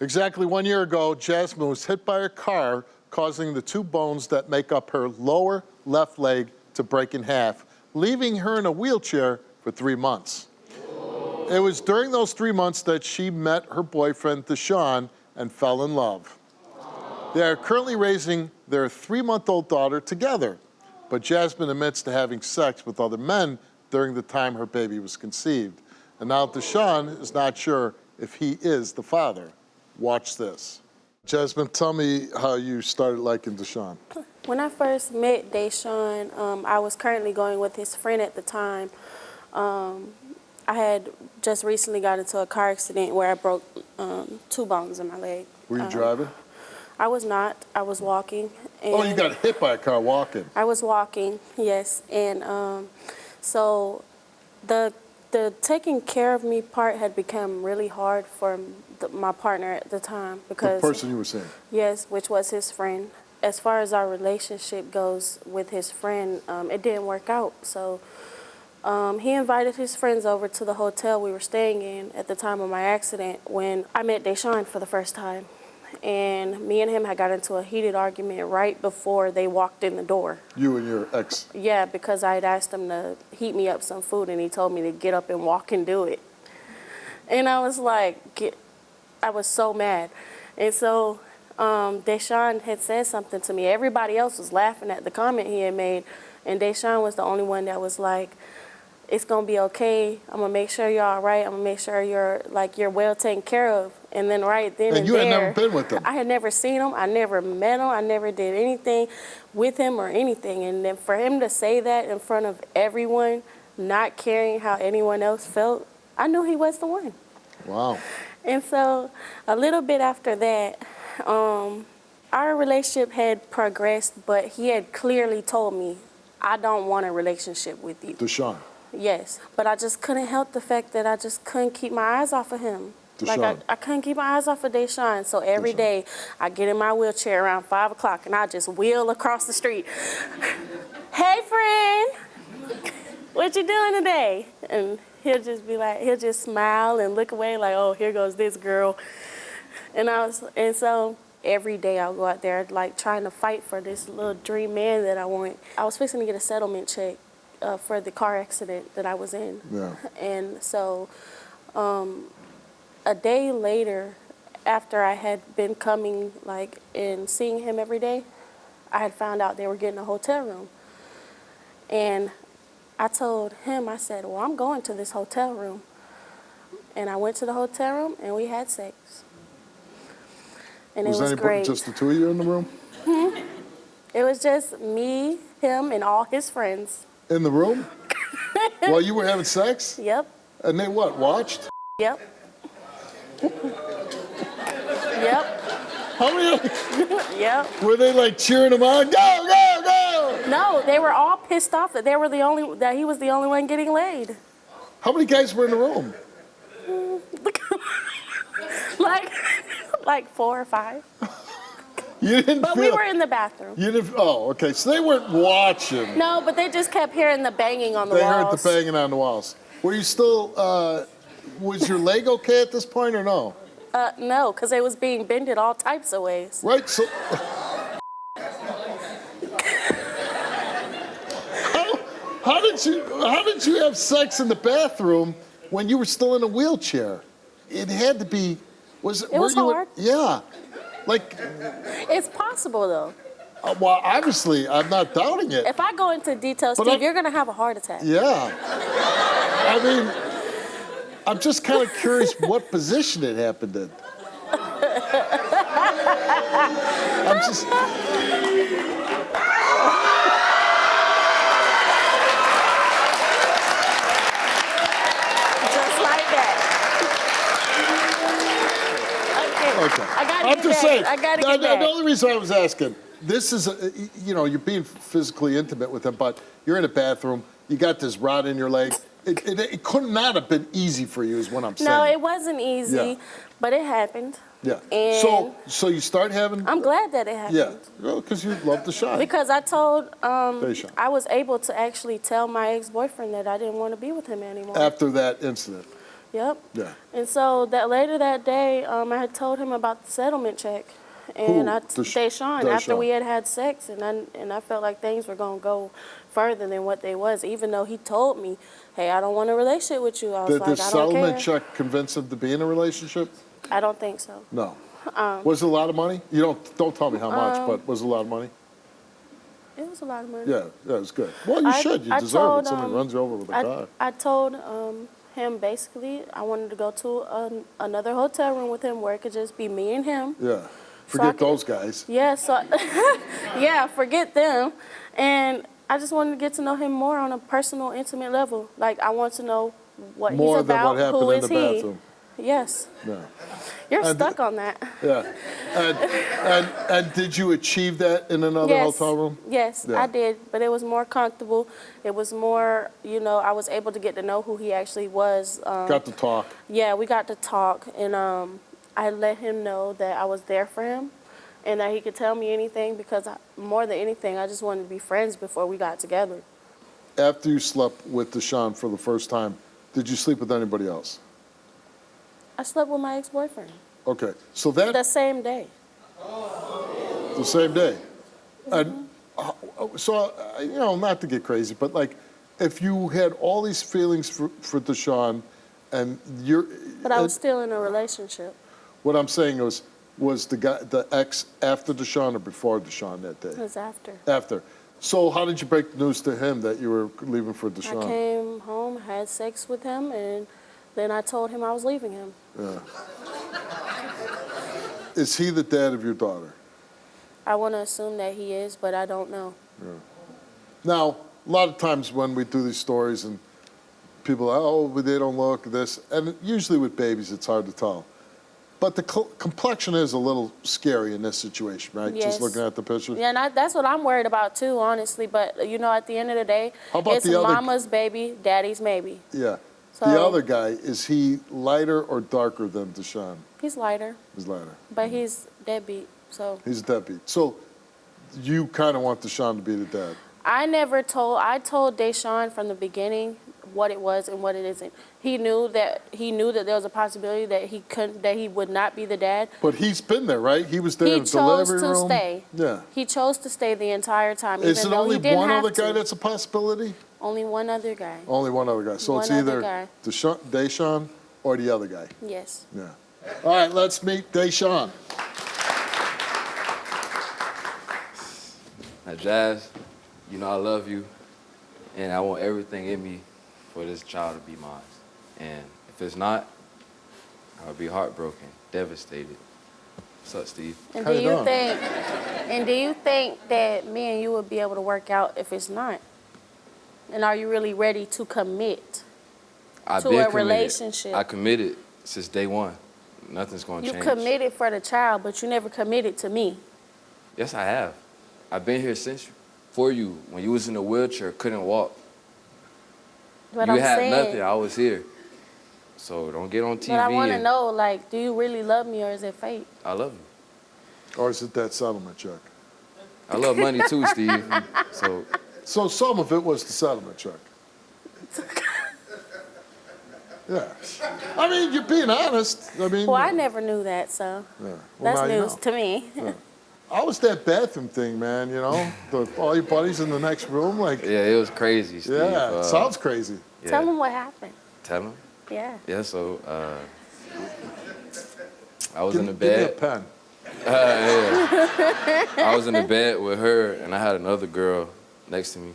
Exactly 1 year ago, Jasmine was hit by a car, causing the 2 bones that make up her lower left leg to break in half, leaving her in a wheelchair for 3 months. It was during those 3 months that she met her boyfriend, Dashun, and fell in love. They are currently raising their 3-month-old daughter together, but Jasmine admits to having sex with other men during the time her baby was conceived. And now Dashun is not sure if he is the father. Watch this. Jasmine, tell me how you started liking Dashun. When I first met Dashun, I was currently going with his friend at the time. I had just recently got into a car accident where I broke 2 bones in my leg. Were you driving? I was not. I was walking. And Oh, you got hit by a car walking. I was walking, yes. And so the taking care of me part had become really hard for my partner at the time. Because the person you were seeing? Yes, which was his friend. As far as our relationship goes with his friend, it didn't work out. So he invited his friends over to the hotel we were staying in at the time of my accident when I met Dashun for the first time. And me and him had got into a heated argument right before they walked in the door. You and your ex? Yeah, because I had asked him to heat me up some food and he told me to get up and walk and do it. And I was like, I was so mad. And so Dashun had said something to me. Everybody else was laughing at the comment he had made. And Dashun was the only one that was like, it's gonna be okay. I'm gonna make sure you're all right. I'm gonna make sure you're well taken care of. And then right then and you there, had never been with him? I had never seen him. I never met him. I never did anything with him or anything. And then for him to say that in front of everyone, not caring how anyone else felt, I knew he was the one. Wow. And so a little bit after that, our relationship had progressed, but he had clearly told me, I don't want a relationship with you. Dashun? Yes, but I just couldn't help the fact that I just couldn't keep my eyes off of him. Dashun. Like I couldn't keep my eyes off of Dashun. So every day I get in my wheelchair around 5 o'clock and I just wheel across the street. Hey friend, what you doing today? And he'll just be like, he'll just smile and look away like, oh, here goes this girl. And so every day I'll go out there like trying to fight for this little dream man that I want. I was fixing to get a settlement check for the car accident that I was in. Yeah. And so a day later, after I had been coming like and seeing him every day, I had found out they were getting a hotel room. And I told him, I said, well, I'm going to this hotel room. And I went to the hotel room and we had sex. And it was great. Just the 2 of you in the room? It was just me, him, and all his friends. In the room? While you were having sex? Yep. And they what, watched? Yep. Yep. How many? Yep. Were they like cheering him on? Go, go, go! No, they were all pissed off that that he was the only one getting laid. How many guys were in the room? like 4 or 5. You didn't But we were in the bathroom. You didn't, oh, okay, so they weren't watching. No, but they just kept hearing the banging on the walls. They heard the banging on the walls. Were you still, was your leg okay at this point or no? No, because it was being bended all types of ways. Right, so... How did you have sex in the bathroom when you were still in a wheelchair? It had to be, it was hard. Yeah. Like, it's possible though. Well, obviously, I'm not doubting it. If I go into details, Steve, you're gonna have a heart attack. Yeah. I mean, I'm just kind of curious what position it happened in. I'm just. Just like that. Okay. I'm just saying. The only reason I was asking, this is, you know, you're being physically intimate with him, but you're in a bathroom, you got this rod in your leg. It could not have been easy for you, is what I'm saying. No, it wasn't easy, but it happened. Yeah. And so you start having. I'm glad that it happened. Yeah. Well, because you love the shot. Because I told, I was able to actually tell my ex-boyfriend that I didn't want to be with him anymore. After that incident. Yep. Yeah. And so that later that day, I had told him about the settlement check. And Dashun, after we had sex, and I felt like things were going to go further than what they was, even though he told me, hey, I don't want a relationship with you. I was Did the like, I don't settlement care. check convince him to be in a relationship? I don't think so. No. Was it a lot of money? You don't tell me how much, but was it a lot of money? It was a lot of money. Yeah, it was good. Well, you should. You deserve it. Somebody runs you over with a car. I told him basically I wanted to go to another hotel room with him where it could just be me and him. Yeah. Forget those guys. Yeah, so yeah, forget them. And I just wanted to get to know him more on a personal, intimate level. Like I want to know what More he's about. than what happened Who in is the he? bathroom. Yes. Yeah. You're stuck on that. Yeah. And did you achieve that in another hotel room? Yes, Yeah. I did. But it was more comfortable. It was more, I was able to get to know who he actually was. Got to talk. Yeah, we got to talk. And I let him know that I was there for him and that he could tell me anything because more than anything, I just wanted to be friends before we got together. After you slept with Dashun for the first time, did you sleep with anybody else? I slept with my ex-boyfriend. Okay. So that... The same day. The same day. And so, not to get crazy, but like, if you had all these feelings for Dashun and you're... But I was still in a relationship. What I'm saying was the ex after Dashun or before Dashun that day? It was after. After. So how did you break the news to him that you were leaving for Dashun? I came home, had sex with him, and then I told him I was leaving him. Yeah. Is he the dad of your daughter? I want to assume that he is, but I don't know. Yeah. Now, a lot of times when we do these stories and people are, oh, but they don't look this, and usually with babies it's hard to tell. But the complexion is a little scary in this situation, right? Yes. Just looking at the picture. Yeah, and that's what I'm worried about too, honestly. But, at the end of the day, How about it's the other... mama's baby, daddy's maybe. Yeah. So, the other guy, is he lighter or darker than Dashun? He's lighter. He's lighter. But he's deadbeat, so. He's a deadbeat. So you kind of want Dashun to be the dad? I told Dashun from the beginning what it was and what it isn't. He knew that there was a possibility that he would not be the dad. But he's been there, right? He was there in the delivery room. He chose to stay. Yeah. He chose to stay the entire time. Is even it though only he didn't one have other guy to. that's a possibility? Only one other guy. Only one other guy. So One it's other either guy. Dashun or the other guy. Yes. Yeah. All right, let's meet Dashun. Now, Jazz, I love you, and I want everything in me for this child to be mine. And if it's not, I'll be heartbroken, devastated. What's up, Steve? And How do you you doing? think that me and you would be able to work out if it's not? And are you really ready to commit I've to been a committed. relationship? I committed since day one. Nothing's going to You change. committed for the child, but you never committed to me. Yes, I have. I've been here for you. When you was in a wheelchair, couldn't walk. But You I'm had saying, nothing. I was here. So don't get on TV. But I want to and- know, do you really love me or is it fake? I love you. Or is it that settlement check? I love money too, Steve. So some of it was the settlement check. Yeah. I mean, you're being honest. I mean... Well, I never knew that, so Yeah. Well, that's now you news know. to me. Yeah. I was that bathroom thing, man, all your buddies in the next room, like... Yeah, it was crazy, Steve. Yeah, it sounds crazy. Yeah. Tell them what happened. Tell him? Yeah. Yeah, so I was in the Give me a bed. pen. Yeah. I was in the bed with her, and I had another girl next to me.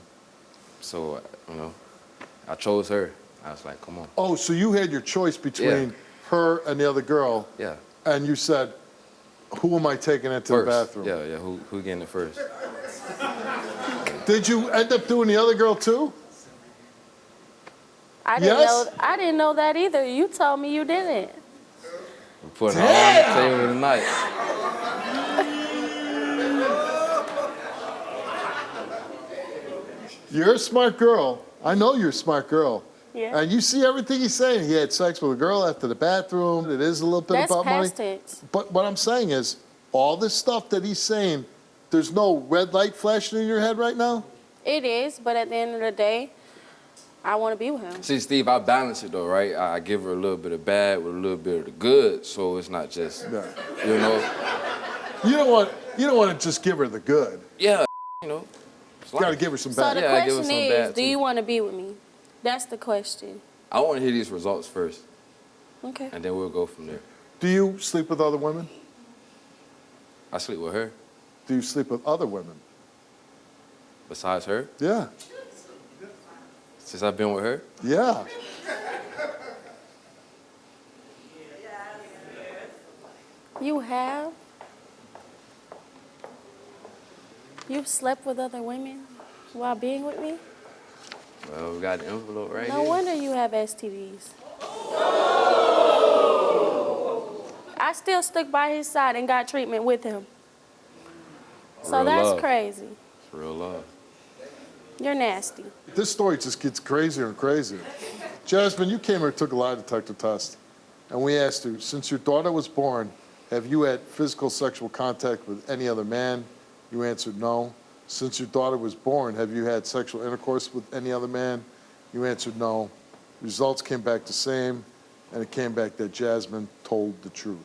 So, I chose her. I was like, come on. Oh, so you had your choice between her and the other girl, Yeah. and you said, who am I taking into the bathroom? Yeah. Who getting it first? Did you end up doing the other girl too? I didn't Yes? know. I didn't know that either. You told me you didn't. We're putting it all on the table tonight. You're a smart girl. I know you're a smart girl. Yeah. And you see everything he's saying. He had sex with a girl after the bathroom. It is a little bit That's about money. past tense. But what I'm saying is, all this stuff that he's saying, there's no red light flashing in your head right now? It is, but at the end of the day, I want to be with him. See, Steve, I balance it though, right? I give her a little bit of bad with a little bit of the good, so it's not just, Yeah. you know. You don't want to just give her the good. Yeah, you know. You got to give her some So bad. the Yeah, I give her question some is, bad, do too. you want to be with me? That's the question. I want to hear these results first, Okay. and then we'll go from there. Do you sleep with other women? I sleep with her. Do you sleep with other women? Besides her, Yeah. since I've been with her, Yeah. You have? You've slept with other women while being with me? well, we got the envelope right No here. wonder you have STDs. I still stuck by his side and got treatment with him. So Real that's love. crazy. It's real love. You're nasty. This story just gets crazier and crazier. Jasmine, you came here and took a lie detector test, and we asked you, since your daughter was born, have you had physical sexual contact with any other man? You answered no. Since your daughter was born, have you had sexual intercourse with any other man? You answered no. Results came back the same, and it came back that Jasmine told the truth.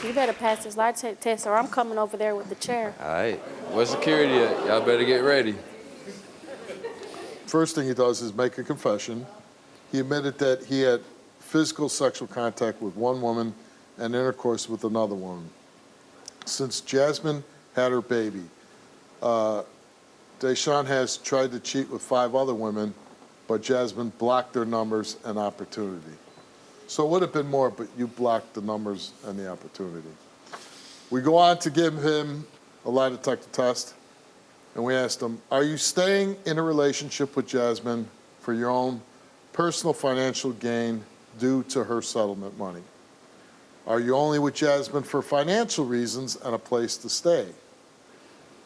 You better pass this lie test or I'm coming over there with the chair. All right. Where's security at? Y'all better get ready. First thing he does is make a confession. He admitted that he had physical sexual contact with one woman and intercourse with another woman. Since Jasmine had her baby, Dashun has tried to cheat with 5 other women, but Jasmine blocked their numbers and opportunity. So it would have been more, but you blocked the numbers and the opportunity. We go on to give him a lie detector test, and we asked him, are you staying in a relationship with Jasmine for your own personal financial gain due to her settlement money? Are you only with Jasmine for financial reasons and a place to stay?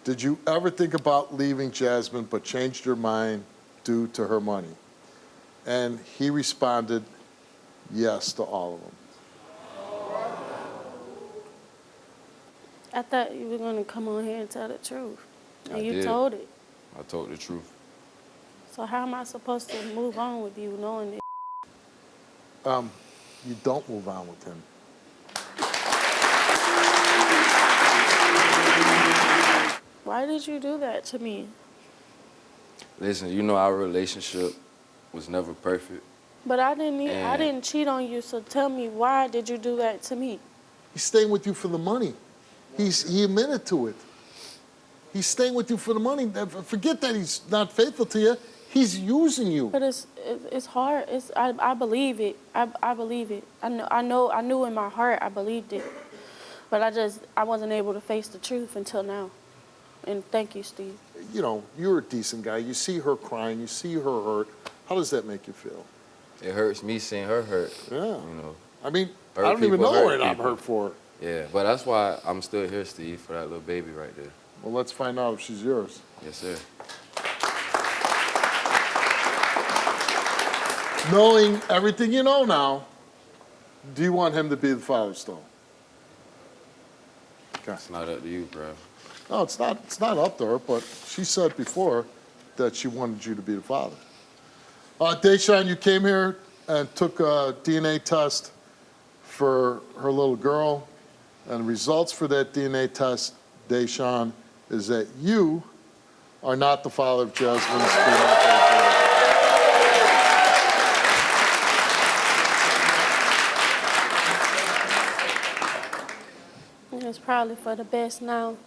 Did you ever think about leaving Jasmine but changed your mind due to her money? And he responded yes to all of them. I thought you were going to come on here and tell the truth. And I you did. told it. I told the truth. So how am I supposed to move on with you knowing that? You don't move on with him. Why did you do that to me? Listen, you know our relationship was never perfect. But I didn't And- didn't cheat on you, so tell me, why did you do that to me? He's staying with you for the money. He admitted to it. He's staying with you for the money. Forget that he's not faithful to you. He's using you. But it's hard. I believe it. I believe it. I knew in my heart I believed it. But I wasn't able to face the truth until now. And thank you, Steve. You know, you're a decent guy. You see her crying. You see her hurt. How does that make you feel? It hurts me seeing her hurt. Yeah. You know. I mean, Hurt I don't even people know hurt what I'm people. hurt for. Yeah, but that's why I'm still here, Steve, for that little baby right there. Well, let's find out if she's yours. Yes, sir. Knowing everything you know now, do you want him to be the father still? Okay. It's not up to you, bro. No, it's not up to her, but she said before that she wanted you to be the father. Dashun, you came here and took a DNA test for her little girl, and the results for that DNA test, Dashun, is that you are not the father of Jasmine's female. It's probably for the best now,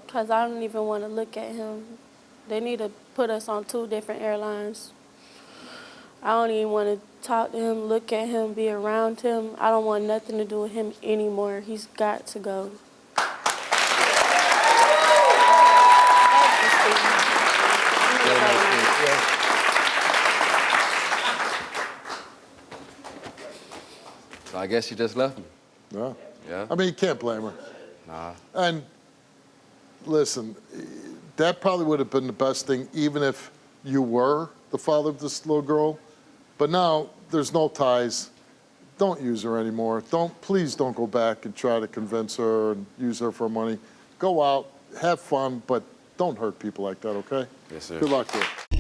because I don't even want to look at him. They need to put us on 2 different airlines. I don't even want to talk to him, look at him, be around him. I don't want nothing to do with him anymore. He's got to go. So I guess you just left me. Yeah. Yeah? I mean, you can't blame her. Nah. And listen, that probably would have been the best thing, even if you were the father of this little girl. But now there's no ties. Don't use her anymore. Please don't go back and try to convince her and use her for money. go out, have fun, but don't hurt people like that, okay? Yes, sir. Good luck to you.